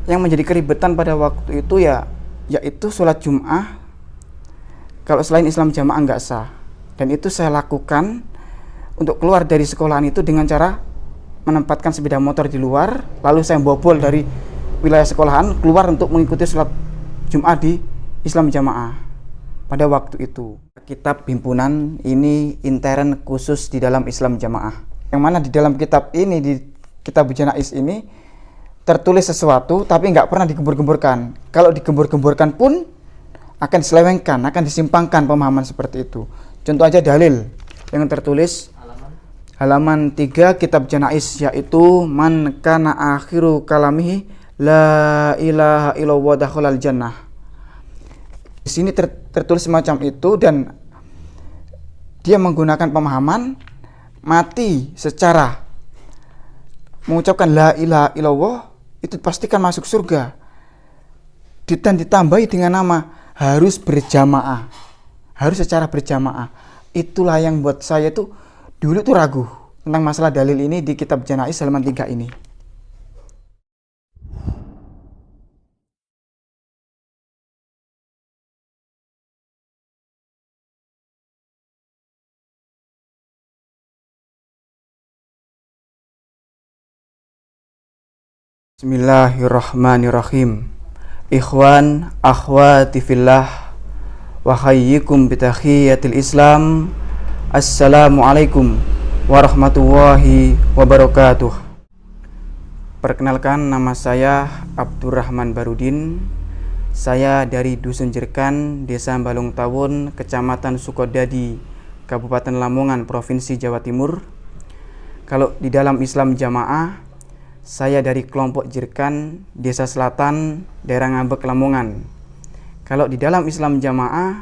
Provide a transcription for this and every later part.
Yang menjadi keribetan pada waktu itu yaitu sholat Jum'ah kalau selain Islam jamaah nggak sah. Dan itu saya lakukan untuk keluar dari sekolahan itu dengan cara menempatkan sepeda motor di luar, lalu saya bobol dari wilayah sekolahan keluar untuk mengikuti sholat Jum'ah di Islam jamaah pada waktu itu. Kitab himpunan ini intern khusus di dalam Islam jamaah, yang mana di dalam kitab ini, di kitab Janais ini tertulis sesuatu tapi nggak pernah digembur-gemburkan. Kalau digembur-gemburkan pun akan diselewengkan, akan disimpangkan pemahaman seperti itu. Contoh aja dalil yang tertulis halaman 3 kitab Janais, yaitu man kana akhiru kalamihi la ilaha illallah dakhalal jannah. Di sini tertulis semacam itu, dan dia menggunakan pemahaman mati secara mengucapkan la ilaha illallah itu pastikan masuk surga, dan ditambahi dengan nama harus berjamaah, harus secara berjamaah. Itulah yang buat saya tuh dulu tuh ragu tentang masalah dalil ini di kitab Janais halaman 3 ini. Bismillahirrahmanirrahim. Ikhwan, akhwati fillah, wa hayyikum bitahiyyatil Islam. Assalamualaikum warahmatullahi wabarakatuh. Perkenalkan, nama saya Abdurrahman Barudin. Saya dari Dusun Jerkan, Desa Balung Tawun, Kecamatan Sukodadi, Kabupaten Lamongan, Provinsi Jawa Timur. Kalau di dalam Islam jamaah, saya dari kelompok Jerkan, Desa Selatan, daerah Ngambek, Lamongan. Kalau di dalam Islam jamaah,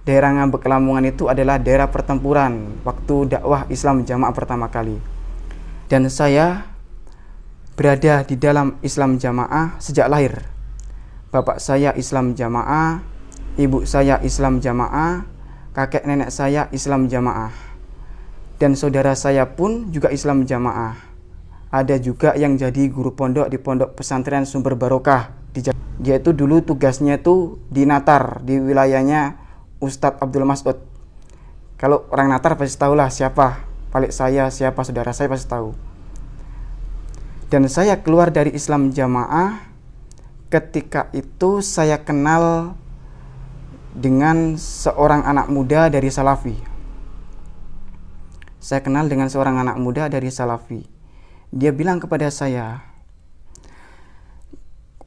daerah Ngambek, Lamongan itu adalah daerah pertempuran waktu dakwah Islam jamaah pertama kali. Dan saya berada di dalam Islam jamaah sejak lahir. Bapak saya Islam jamaah, ibu saya Islam jamaah, kakek nenek saya Islam jamaah, dan saudara saya pun juga Islam jamaah. Ada juga yang jadi guru pondok di Pondok Pesantren Sumber Barokah di Jakarta. Dia itu dulu tugasnya itu di Natar, di wilayahnya Ustadz Abdul Mas'ud. Kalau orang Natar pasti tahu lah siapa palik saya, siapa saudara saya pasti tahu. Dan saya keluar dari Islam jamaah ketika itu saya kenal dengan seorang anak muda dari Salafi. Saya kenal dengan seorang anak muda dari Salafi. Dia bilang kepada saya,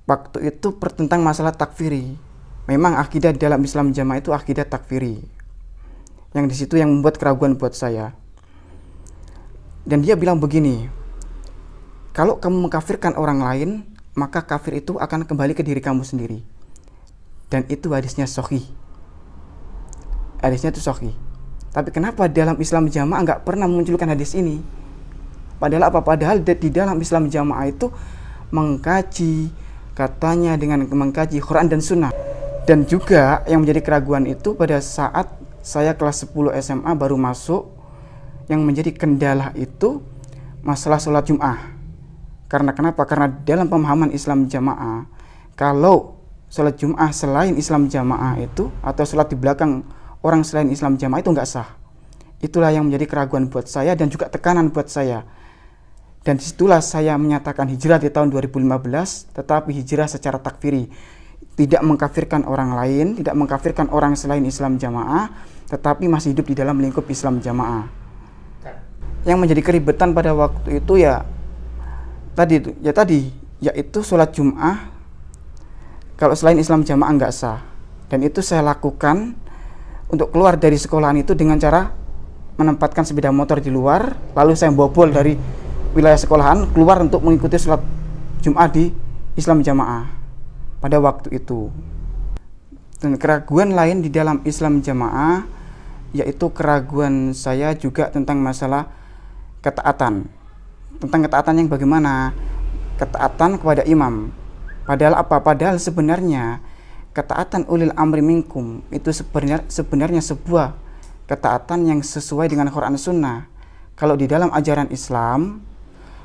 waktu itu tentang masalah takfiri. Memang akidah di dalam Islam jamaah itu akidah takfiri. Yang di situ yang membuat keraguan buat saya. Dan dia bilang begini, kalau kamu mengkafirkan orang lain, maka kafir itu akan kembali ke diri kamu sendiri. Dan itu hadisnya sahih. Hadisnya itu sahih. Tapi kenapa dalam Islam jamaah nggak pernah memunculkan hadis ini? Padahal apa? Padahal di dalam Islam jamaah itu mengkaji, katanya dengan mengkaji Quran dan Sunnah. Dan juga yang menjadi keraguan itu pada saat saya kelas 10 SMA baru masuk, yang menjadi kendala itu masalah sholat Jum'ah. Karena kenapa? Karena dalam pemahaman Islam jamaah, kalau sholat Jum'ah selain Islam jamaah itu, atau sholat di belakang orang selain Islam jamaah itu nggak sah. Itulah yang menjadi keraguan buat saya dan juga tekanan buat saya. Dan disitulah saya menyatakan hijrah di tahun 2015, tetapi hijrah secara takfiri. Tidak mengkafirkan orang lain, tidak mengkafirkan orang selain Islam jamaah, tetapi masih hidup di dalam lingkup Islam jamaah. Yang menjadi keribetan pada waktu itu yaitu sholat Jum'ah kalau selain Islam jamaah nggak sah. Dan itu saya lakukan untuk keluar dari sekolahan itu dengan cara menempatkan sepeda motor di luar, lalu saya bobol dari wilayah sekolahan keluar untuk mengikuti sholat Jum'ah di Islam jamaah pada waktu itu. Dan keraguan lain di dalam Islam jamaah yaitu keraguan saya juga tentang masalah ketaatan. Tentang ketaatan yang bagaimana? Ketaatan kepada imam. Padahal apa? Padahal sebenarnya ketaatan ulil amri minkum itu sebenarnya sebuah ketaatan yang sesuai dengan Quran Sunnah. Kalau di dalam ajaran Islam,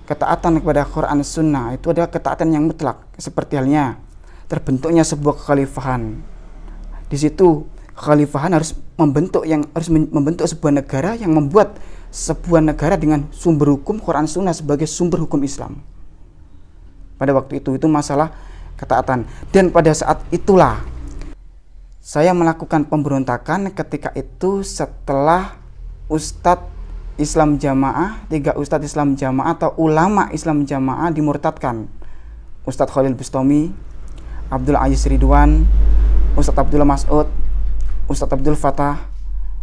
ketaatan kepada Quran Sunnah itu adalah ketaatan yang mutlak, seperti halnya terbentuknya sebuah kekhalifahan. Di situ kekhalifahan harus membentuk sebuah negara yang membuat sebuah negara dengan sumber hukum Quran Sunnah sebagai sumber hukum Islam. Pada waktu itu masalah ketaatan. Dan pada saat itulah saya melakukan pemberontakan ketika itu setelah Ustadz Islam Jamaah, 3 Ustadz Islam Jamaah atau ulama Islam Jamaah dimurtadkan. Ustadz Khalil Bustami, Abdul Aziz Ridwan, Ustadz Abdullah Mas'ud, Ustadz Abdul Fatah,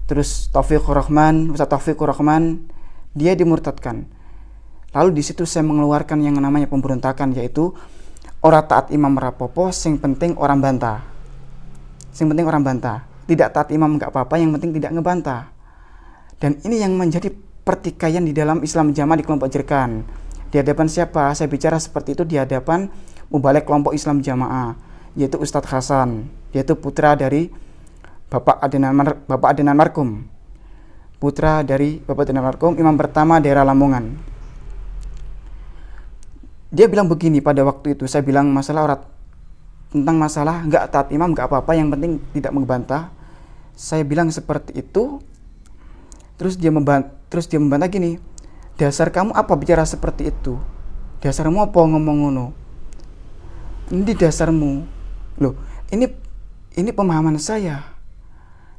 terus Taufikur Rahman, Ustadz Taufikur Rahman, dia dimurtadkan. Lalu di situ saya mengeluarkan yang namanya pemberontakan, yaitu ora taat imam rapopo, sing penting orang bantah. Sing penting orang bantah. Tidak taat imam enggak apa-apa, yang penting tidak ngebantah. Dan ini yang menjadi pertikaian di dalam Islam Jamaah di kelompok Jerkan. Di hadapan siapa? Saya bicara seperti itu di hadapan mubalek kelompok Islam Jamaah, yaitu Ustadz Hasan, yaitu putra dari Bapak Adenan Markum. Putra dari Bapak Adenan Markum, imam pertama daerah Lamongan. Dia bilang begini pada waktu itu, saya bilang tentang masalah enggak taat imam enggak apa-apa, yang penting tidak membantah. Saya bilang seperti itu. Terus dia membantah gini, dasar kamu apa bicara seperti itu? Dasarmu apa ngomong ngono? Ini dasarmu. Loh, ini pemahaman saya.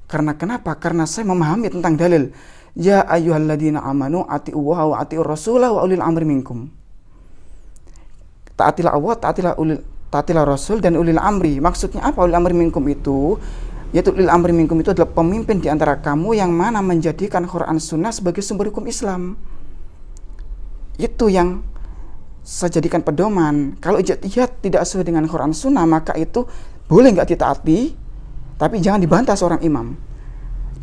Karena kenapa? Karena saya memahami tentang dalil. Ya ayyuhalladzina amanu ati'ullaha wa ati'ur rasulah wa ulil amri minkum. Taatilah Allah, taatilah Rasul dan ulil amri. Maksudnya apa ulil amri minkum itu? Yaitu ulil amri minkum itu adalah pemimpin di antara kamu yang mana menjadikan Quran Sunnah sebagai sumber hukum Islam. Itu yang saya jadikan pedoman. Kalau ijtihad tidak sesuai dengan Quran Sunnah, maka itu boleh nggak ditaati, tapi jangan dibantah seorang imam.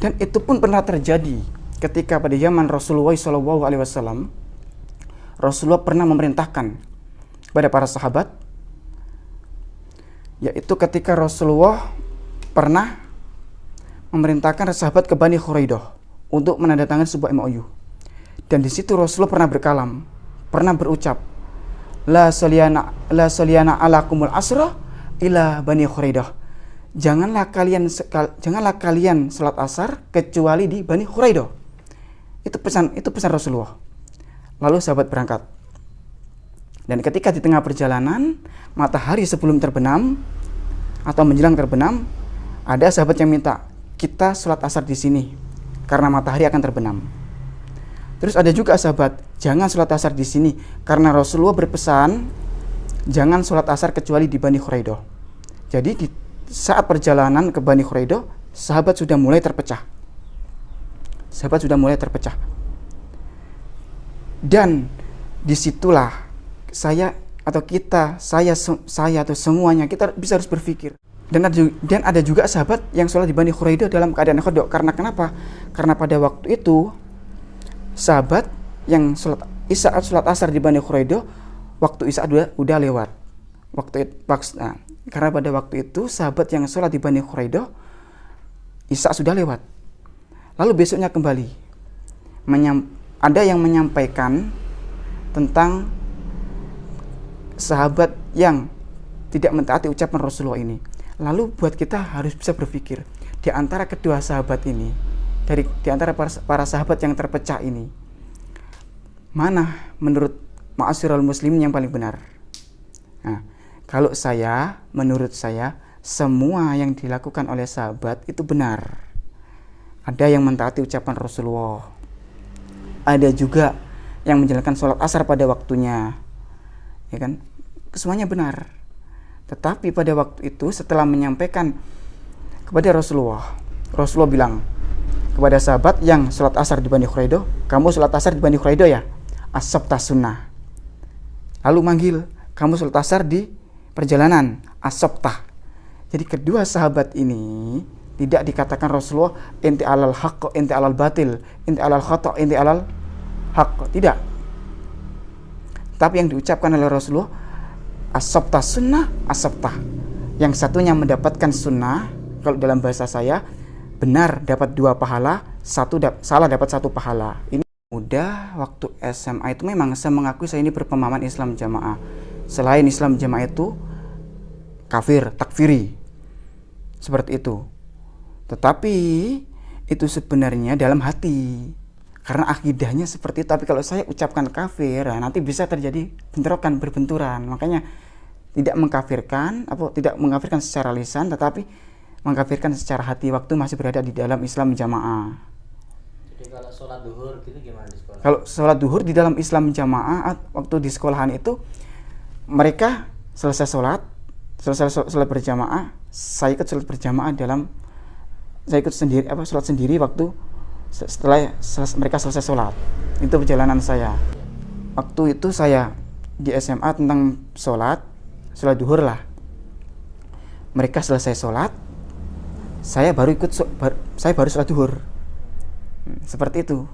Dan itu pun pernah terjadi ketika pada zaman Rasulullah SAW. Rasulullah pernah memerintahkan kepada para sahabat, yaitu ketika Rasulullah pernah memerintahkan sahabat ke Bani Khuraidah untuk menandatangani sebuah MOU. Dan di situ Rasulullah pernah berkalam, pernah berucap, la saliyana ala kumul asra ila Bani Khuraidah. Janganlah kalian salat asar kecuali di Bani Khuraidah. Itu pesan Rasulullah. Lalu sahabat berangkat. Dan ketika di tengah perjalanan, matahari sebelum terbenam atau menjelang terbenam, ada sahabat yang minta, kita sholat asar di sini karena matahari akan terbenam. Terus ada juga sahabat, jangan sholat asar di sini karena Rasulullah berpesan jangan sholat asar kecuali di Bani Khuraidah. Jadi di saat perjalanan ke Bani Khuraidah, sahabat sudah mulai terpecah. Dan disitulah saya atau semuanya kita harus berpikir. Dan ada juga sahabat yang sholat di Bani Khuraidah dalam keadaan khodok. Karena kenapa? Karena pada waktu itu sahabat yang sholat asar di Bani Khuraidah, waktu isya udah lewat. Karena pada waktu itu sahabat yang sholat di Bani Khuraidah, isya sudah lewat. Lalu besoknya kembali ada yang menyampaikan tentang sahabat yang tidak mentaati ucapan Rasulullah ini. Lalu buat kita harus bisa berpikir, di antara kedua sahabat ini, di antara para sahabat yang terpecah ini, mana menurut ma'asyiral muslimin yang paling benar? Nah, menurut saya, semua yang dilakukan oleh sahabat itu benar. Ada yang mentaati ucapan Rasulullah. Ada juga yang menjalankan sholat asar pada waktunya. Ya kan? Semuanya benar. Tetapi pada waktu itu setelah menyampaikan kepada Rasulullah bilang kepada sahabat yang sholat asar di Bani Khuraidah, kamu sholat asar di Bani Khuraidah ya? Asabta sunnah. Lalu manggil, kamu sholat asar di perjalanan, asabta. Jadi kedua sahabat ini tidak dikatakan Rasulullah inti alal haqq, inti alal batil, inti alal khata', inti alal haqq. Tidak. Tapi yang diucapkan oleh Rasulullah, asabta sunnah, asabta. Yang satunya mendapatkan sunnah, kalau dalam bahasa saya, benar dapat 2 pahala, salah dapat 1 pahala. Ini Udah waktu SMA itu memang saya mengakui saya ini berpemahaman Islam jamaah. Selain Islam jamaah itu kafir, takfiri. Seperti itu. Tetapi itu sebenarnya dalam hati. Karena akidahnya seperti itu. Tapi kalau saya ucapkan kafir, nah nanti bisa terjadi bentrokan, berbenturan. Makanya tidak mengkafirkan secara lisan, tetapi mengkafirkan secara hati waktu masih berada di dalam Islam jamaah. Jadi kalau sholat duhur gitu gimana di sekolah? Kalau sholat duhur di dalam Islam jamaah, waktu di sekolahan itu mereka selesai sholat berjamaah, saya ikut sholat berjamaah saya ikut sendiri sholat sendiri waktu setelah mereka selesai sholat. Itu perjalanan saya. Waktu itu saya di SMA tentang sholat duhur lah. Mereka selesai sholat, saya baru sholat duhur. Seperti itu.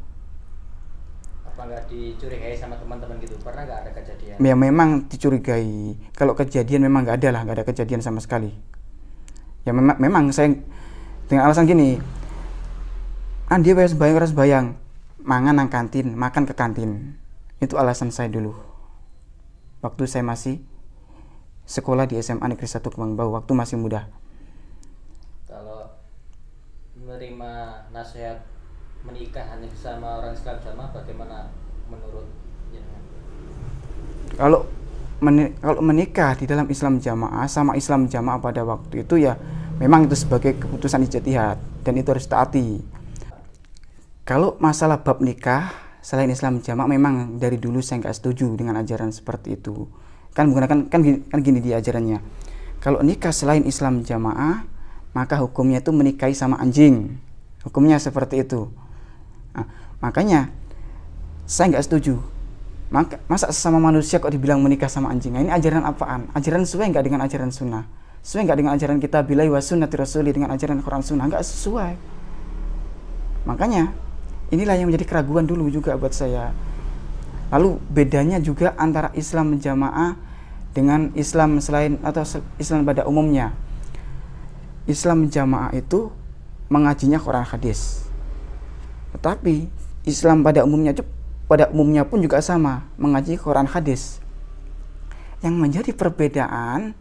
Apa nggak dicurigai sama teman-teman gitu? Pernah nggak ada kejadian? Ya memang dicurigai. Kalau kejadian memang nggak ada kejadian sama sekali. Ya memang saya dengan alasan gini, dia harus bayang, mangan nang kantin, makan ke kantin. Itu alasan saya dulu. Waktu saya masih sekolah di SMA Negeri 1 Kembang Bau, waktu masih muda. Kalau menerima nasihat menikah hanya sama orang Islam jamaah, bagaimana menurut jenengan? Kalau menikah di dalam Islam jamaah sama Islam jamaah pada waktu itu ya memang itu sebagai keputusan ijtihad dan itu harus taati. Kalau masalah bab nikah selain Islam jamaah memang dari dulu saya nggak setuju dengan ajaran seperti itu. Kan menggunakan kan gini di ajarannya. Kalau nikah selain Islam jamaah maka hukumnya itu menikahi sama anjing. Hukumnya seperti itu. Nah, makanya saya nggak setuju. Masa sesama manusia kok dibilang menikah sama anjing? Nah, ini ajaran apaan? Ajaran sesuai nggak dengan ajaran sunnah? Sesuai nggak dengan ajaran kita billahi wa sunnati rasuli, dengan ajaran Quran sunnah? Nggak sesuai. Makanya inilah yang menjadi keraguan dulu juga buat saya. Lalu bedanya juga antara Islam jamaah dengan Islam selain atau Islam pada umumnya. Islam jamaah itu mengajinya Quran hadis. Tetapi Islam pada umumnya pun juga sama, mengaji Quran hadis. Yang menjadi perbedaan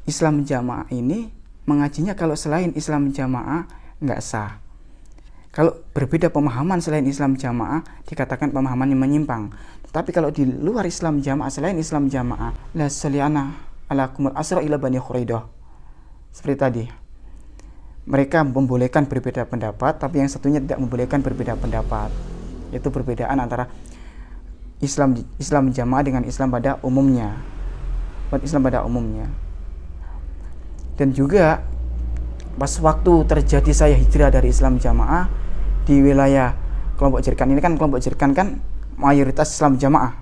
Islam jamaah ini mengajinya kalau selain Islam jamaah nggak sah. Kalau berbeda pemahaman selain Islam jamaah dikatakan pemahaman yang menyimpang. Tapi kalau di luar Islam jamaah selain Islam jamaah, la saliana ala kumul asra ila bani Khuraidah. Seperti tadi. Mereka membolehkan berbeda pendapat, tapi yang satunya tidak membolehkan berbeda pendapat. Itu perbedaan antara Islam jamaah dengan Islam pada umumnya. Dan juga pas waktu terjadi saya hijrah dari Islam jamaah di wilayah kelompok Jirkan ini, kan kelompok Jirkan kan mayoritas Islam jamaah.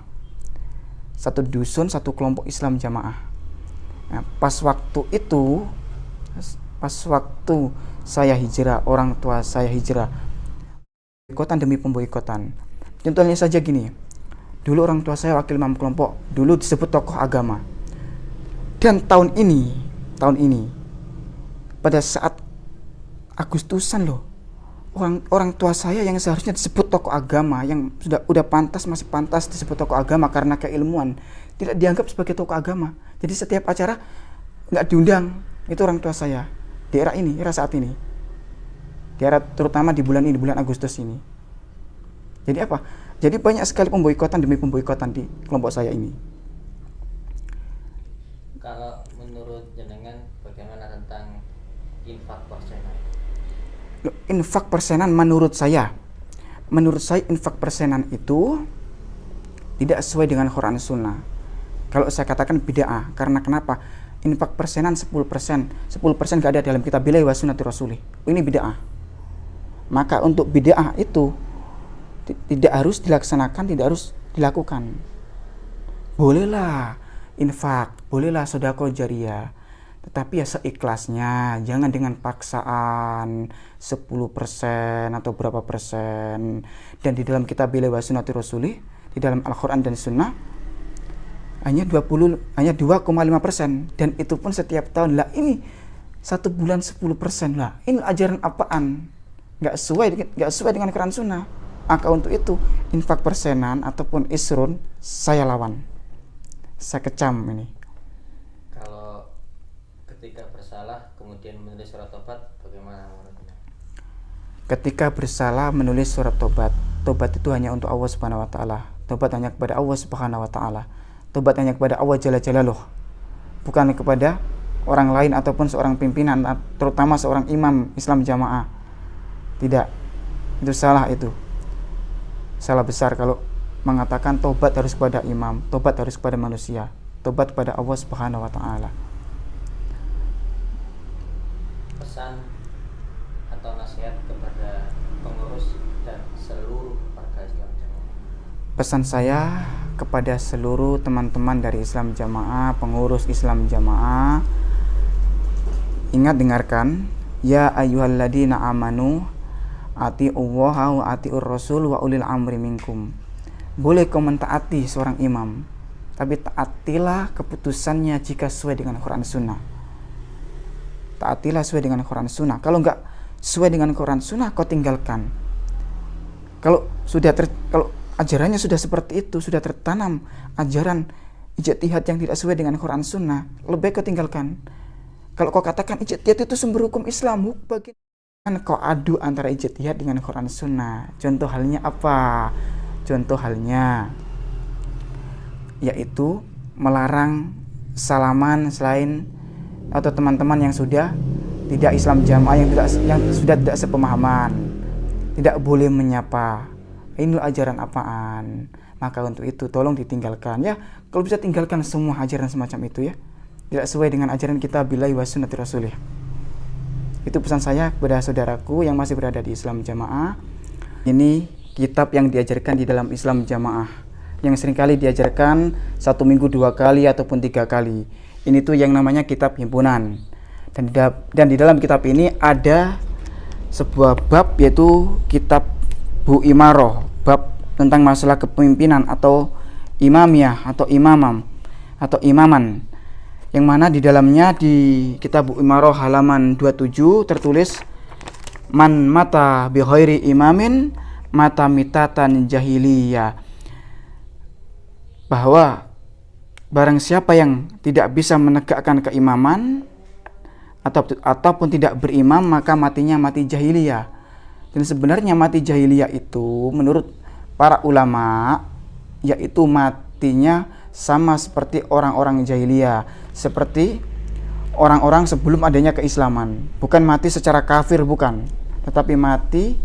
Satu dusun, satu kelompok Islam jamaah. Nah, pas waktu saya hijrah, orang tua saya hijrah, boikotan demi pemboikotan. Contohnya saja gini, dulu orang tua saya wakil imam kelompok, dulu disebut tokoh agama. Dan tahun ini, pada saat Agustusan loh, orang tua saya yang seharusnya disebut tokoh agama, yang masih pantas disebut tokoh agama karena keilmuan, tidak dianggap sebagai tokoh agama. Jadi setiap acara nggak diundang, itu orang tua saya. Di era saat ini, terutama di bulan Agustus ini. Jadi apa? Jadi banyak sekali pemboikotan demi pemboikotan di kelompok saya ini. Kalau menurut jenengan bagaimana tentang infak persenan? Infak persenan menurut saya infak persenan itu tidak sesuai dengan Quran Sunnah. Kalau saya katakan bid'ah, karena kenapa? Infak persenan 10% gak ada dalam kitab billahi wa sunnati rasulih. Ini bid'ah. Maka untuk bid'ah itu tidak harus dilaksanakan, tidak harus dilakukan. Bolehlah infak, bolehlah sedekah jariyah, tetapi ya seikhlasnya, jangan dengan paksaan 10% atau berapa persen. Dan di dalam kitab billahi wa sunnati rasulih, di dalam Al-Quran dan Sunnah hanya 2,5%, dan itu pun setiap tahun. Lah ini satu bulan 10% lah. Ini ajaran apaan? Nggak sesuai dengan Quran Sunnah. Maka untuk itu infak persenan ataupun isrun saya lawan, saya kecam ini. Kalau ketika bersalah kemudian menulis surat tobat, bagaimana menurutnya? Ketika bersalah menulis surat tobat, tobat itu hanya untuk Allah Subhanahu wa taala. Tobat hanya kepada Allah Subhanahu wa taala. Tobat hanya kepada Allah Jalla Jalaluh. Bukan kepada orang lain ataupun seorang pimpinan, terutama seorang imam Islam jamaah. Tidak. Itu salah itu. Salah besar kalau mengatakan tobat harus kepada imam, tobat harus kepada manusia, tobat kepada Allah Subhanahu wa taala. Pesan atau nasihat kepada pengurus dan seluruh warga Islam jamaah. Pesan saya kepada seluruh teman-teman dari Islam jamaah, pengurus Islam jamaah, ingat dengarkan, ya ayyuhalladzina amanu atiullaha wa atiur rasul wa ulil amri minkum. Boleh kau mentaati seorang imam, tapi taatilah keputusannya jika sesuai dengan Quran Sunnah. Taatilah sesuai dengan Quran Sunnah. Kalau enggak sesuai dengan Quran Sunnah, kau tinggalkan. Kalau ajarannya sudah seperti itu, sudah tertanam ajaran ijtihad yang tidak sesuai dengan Quran Sunnah, lebih baik kau tinggalkan. Kalau kau katakan ijtihad itu sumber hukum Islam, bagaimana kau adu antara ijtihad dengan Quran Sunnah? Contoh halnya apa? Contoh halnya yaitu melarang salaman selain atau teman-teman yang sudah tidak Islam jamaah, yang sudah tidak sepemahaman, tidak boleh menyapa. Ini ajaran apaan? Maka untuk itu tolong ditinggalkan ya. Kalau bisa tinggalkan semua ajaran semacam itu ya. Tidak sesuai dengan ajaran kita billahi wa sunnati rasulih. Itu pesan saya kepada saudaraku yang masih berada di Islam jamaah. Ini kitab yang diajarkan di dalam Islam jamaah, yang seringkali diajarkan 1 minggu 2 kali ataupun 3 kali. Ini tuh yang namanya kitab himpunan. Dan di dalam kitab ini ada sebuah bab, yaitu kitab Bu Imaroh, bab tentang masalah kepemimpinan atau imamiyah atau imaman, yang mana di dalamnya di kitab Bu Imaroh halaman 27 tertulis, man mata bi ghairi imamin mata mitatan jahiliyah, bahwa barang siapa yang tidak bisa menegakkan keimaman ataupun tidak berimam, maka matinya mati jahiliyah. Dan sebenarnya mati jahiliyah itu menurut para ulama yaitu matinya sama seperti orang-orang jahiliyah, seperti orang-orang sebelum adanya keislaman. Bukan mati secara kafir, bukan, tetapi mati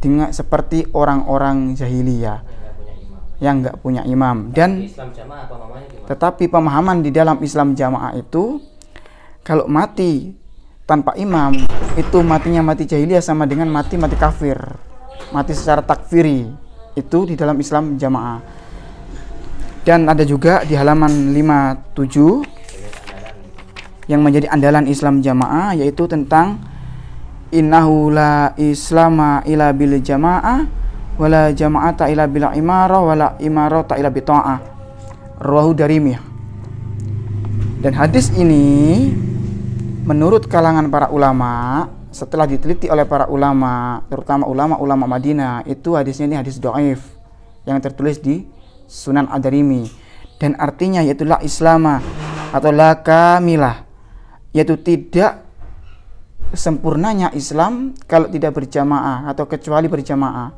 dengan seperti orang-orang jahiliyah yang enggak punya imam. Dan Islam jamaah pemahamannya gimana? tetapi pemahaman di dalam Islam jamaah itu, kalau mati tanpa imam itu matinya mati jahiliyah, sama dengan mati kafir, mati secara takfiri. Itu di dalam Islam jamaah. Dan ada juga di halaman 57 yang menjadi andalan Islam jamaah, yaitu tentang innahu la islama ila bil jamaah wala jama'ata ila bil imarah wala imarata ila bi ta'ah, rawahu Darimiyah. Dan hadis ini menurut kalangan para ulama, setelah diteliti oleh para ulama, terutama ulama-ulama Madinah, itu hadisnya ini hadis dhaif yang tertulis di Sunan Ad-Darimi, dan artinya yaitu la islama atau la kamilah, yaitu tidak sempurnanya Islam kalau tidak berjamaah atau kecuali berjamaah,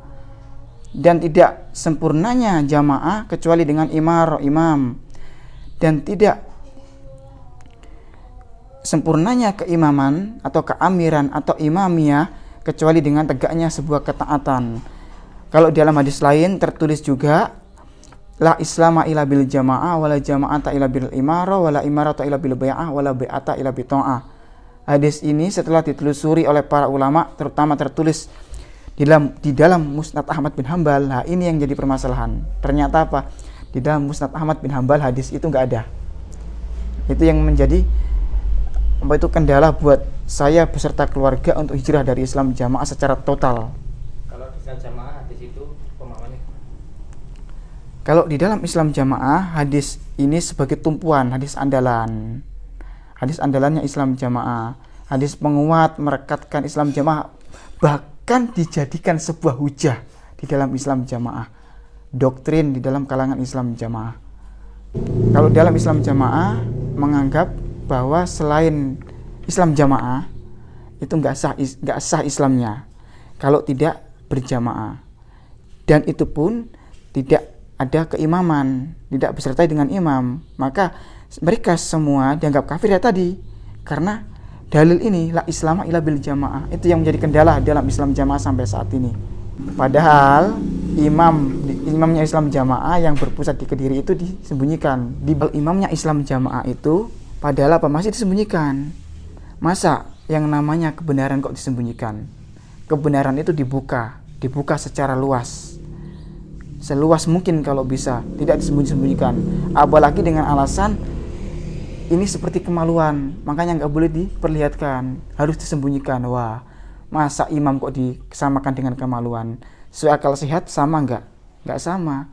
dan tidak sempurnanya jamaah kecuali dengan imam, dan tidak sempurnanya keimaman atau keamiran atau imamiyah kecuali dengan tegaknya sebuah ketaatan. Kalau dalam hadis lain tertulis juga la islama ila bil jamaah wala jama'ata ila bil imarah wala imarata ila bil bai'ah wala bai'ata ila bi ta'ah. Hadis ini setelah ditelusuri oleh para ulama, terutama tertulis di dalam Musnad Ahmad bin Hambal. Nah, ini yang jadi permasalahan. Ternyata apa? Di dalam Musnad Ahmad bin Hambal hadis itu enggak ada. Itu yang menjadi kendala buat saya beserta keluarga untuk hijrah dari Islam jamaah secara total. Kalau di Islam jamaah hadis itu pemahamannya gimana? Kalau di dalam Islam jamaah, hadis ini sebagai tumpuan, hadis andalan. Hadis andalannya Islam jamaah, hadis penguat merekatkan Islam jamaah. bahkan dijadikan sebuah hujah di dalam Islam jamaah, doktrin di dalam kalangan Islam jamaah. Kalau dalam Islam jamaah menganggap bahwa selain Islam jamaah itu nggak sah Islamnya kalau tidak berjamaah, dan itu pun tidak ada keimaman, tidak besertai dengan imam, maka mereka semua dianggap kafir ya tadi, karena dalil ini la islama illa bil jamaah, itu yang menjadi kendala dalam Islam jamaah sampai saat ini. Padahal imamnya Islam jamaah yang berpusat di Kediri itu disembunyikan. Di imamnya Islam jamaah itu padahal apa masih disembunyikan. Masa yang namanya kebenaran kok disembunyikan? Kebenaran itu dibuka secara luas, seluas mungkin kalau bisa, tidak disembunyikan. Apalagi dengan alasan ini seperti kemaluan, makanya nggak boleh diperlihatkan, harus disembunyikan. Wah, masa imam kok disamakan dengan kemaluan? Sesuai akal sehat sama nggak? Nggak sama.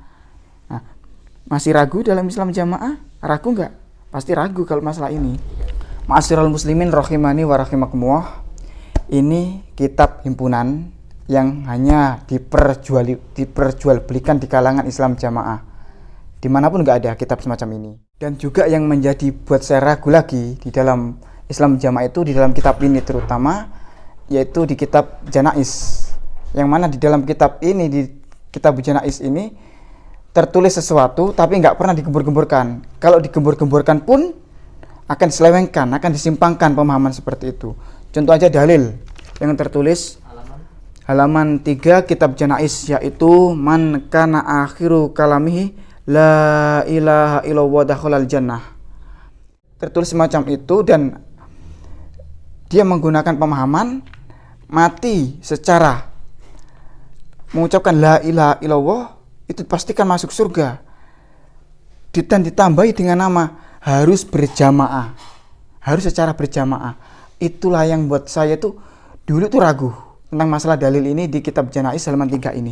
Nah, masih ragu dalam Islam jamaah? Ragu nggak? Pasti ragu kalau masalah ini. Ma'asyiral muslimin rahimani wa rahimakumullah. Ini kitab himpunan yang hanya diperjualbelikan di kalangan Islam jamaah. Dimanapun nggak ada kitab semacam ini. Dan juga yang menjadi buat saya ragu lagi di dalam Islam jamaah itu di dalam kitab ini terutama, yaitu di kitab Janais. Yang mana di dalam kitab ini, di kitab Janais ini tertulis sesuatu tapi nggak pernah digembur-gemburkan. Kalau digembur-gemburkan pun akan diselewengkan, akan disimpangkan pemahaman seperti itu. Contoh aja dalil yang tertulis halaman 3 kitab Janais, yaitu man kana akhiru kalamihi la ilaha illallah dakhalal jannah. Tertulis semacam itu, dan dia menggunakan pemahaman mati secara mengucapkan la ilaha illallah itu pastikan masuk surga, dan ditambahi dengan nama harus berjamaah, harus secara berjamaah. Itulah yang buat saya tuh dulu tuh ragu tentang masalah dalil ini di kitab Janais halaman 3 ini.